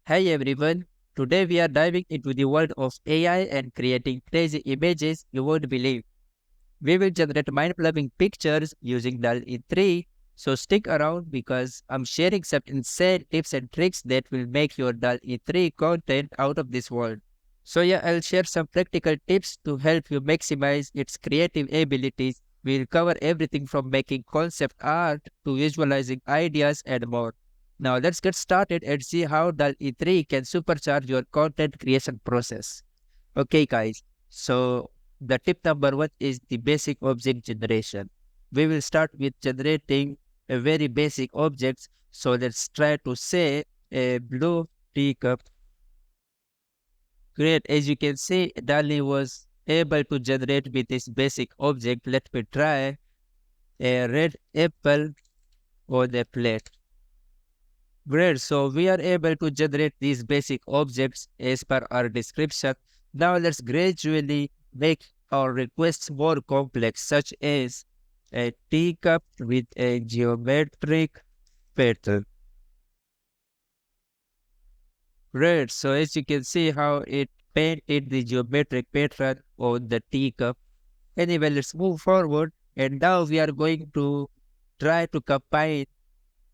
Hey everyone, today we are diving into the world of AI and creating crazy images you won't believe. We will generate mind-blowing pictures using DALL-E 3, so stick around because I'm sharing some insane tips and tricks that will make your DALL-E 3 content out of this world. So yeah, I'll share some practical tips to help you maximize its creative abilities. We'll cover everything from making concept art to visualizing ideas and more. Now let's get started and see how DALL-E 3 can supercharge your content creation process. Okay guys, so the tip number one is the basic object generation. We will start with generating a very basic objects. So let's try to say a blue teacup. Great, as you can see, DALL-E was able to generate with this basic object. Let me try a red apple on a plate. Great, so we are able to generate these basic objects as per our description. Now let's gradually make our requests more complex, such as a teacup with a geometric pattern. Great, so as you can see how it painted the geometric pattern on the teacup. Anyway, let's move forward. And now we are going to try to combine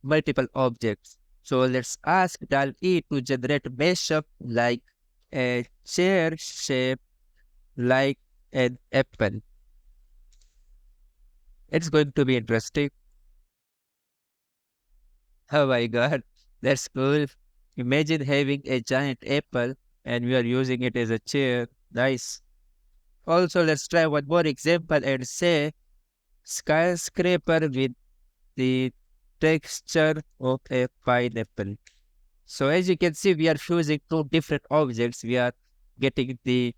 multiple objects. So let's ask DALL-E to generate mashup like a chair shape like an apple. It's going to be interesting. Oh my god, that's cool. Imagine having a giant apple and we are using it as a chair. Nice. Also, let's try one more example and say skyscraper with the texture of a pineapple. So as you can see, we are fusing two different objects. We are getting the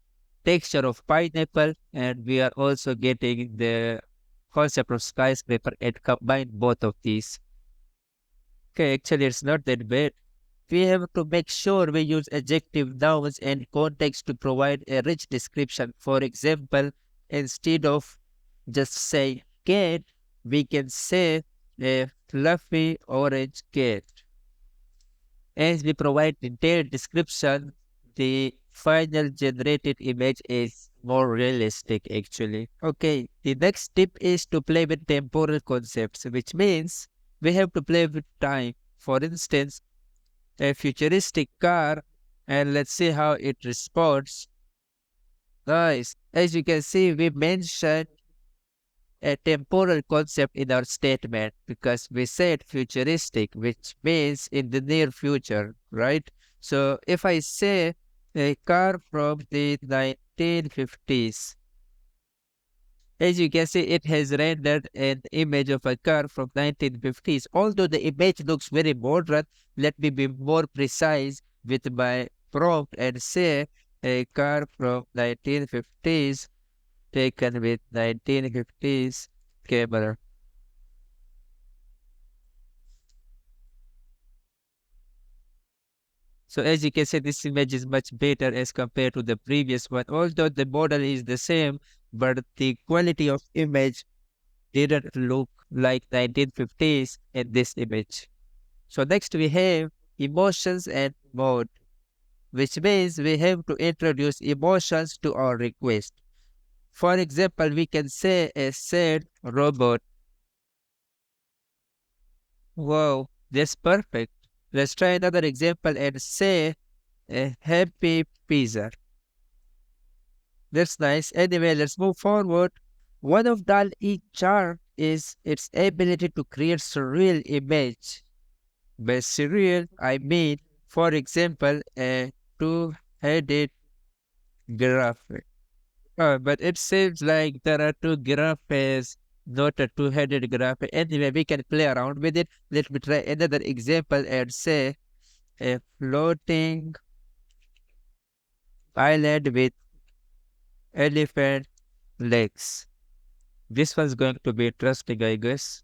texture of pineapple and we are also getting the concept of skyscraper and combine both of these. Okay, actually it's not that bad. We have to make sure we use adjective nouns and context to provide a rich description. For example, instead of just saying cat, we can say a fluffy orange cat. As we provide detailed description, the final generated image is more realistic actually. Okay, the next tip is to play with temporal concepts, which means we have to play with time. For instance, a futuristic car, and let's see how it responds. Nice. As you can see, we mentioned a temporal concept in our statement because we said futuristic, which means in the near future, right? So if I say a car from the 1950s, as you can see, it has rendered an image of a car from 1950s. Although the image looks very modern, let me be more precise with my prompt and say a car from 1950s taken with 1950s camera. So as you can see, this image is much better as compared to the previous one. Although the model is the same, but the quality of image didn't look like 1950s in this image. So next we have emotions and mode, which means we have to introduce emotions to our request. For example, we can say a sad robot. Wow, that's perfect. Let's try another example and say a happy pizza. That's nice. Anyway, let's move forward. One of DALL-E charm is its ability to create surreal image. By surreal, I mean, for example, a two-headed giraffe. But it seems like there are two giraffes, not a two-headed giraffe. Anyway, we can play around with it. Let me try another example and say a floating island with elephant legs. This one's going to be interesting, I guess.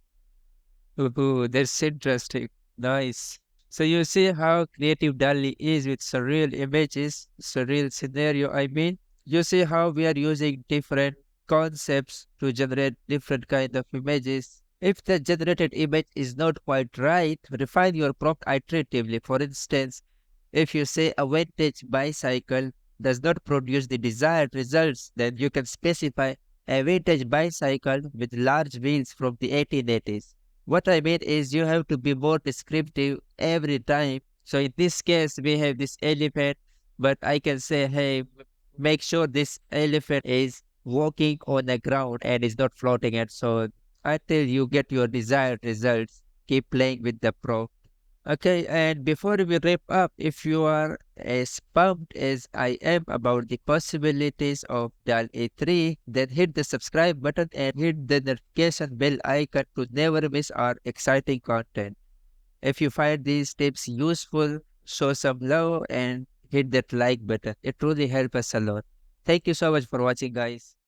Ooh, that's interesting. Nice. So you see how creative DALL-E is with surreal images, surreal scenario, I mean. You see how we are using different concepts to generate different kind of images. If the generated image is not quite right, refine your prompt iteratively. For instance, If you say a vintage bicycle does not produce the desired results, then you can specify a vintage bicycle with large wheels from the 1880s. What I mean is you have to be more descriptive every time. So in this case, we have this elephant, but I can say, hey, make sure this elephant is walking on the ground and is not floating it. So until you get your desired results, keep playing with the prompt. Okay, and before we wrap up, if you are as pumped as I am about the possibilities of DALL-E 3, then hit the subscribe button and hit the notification bell icon to never miss our exciting content. If you find these tips useful, show some love and hit that like button. It truly helps us a lot. Thank you so much for watching, guys.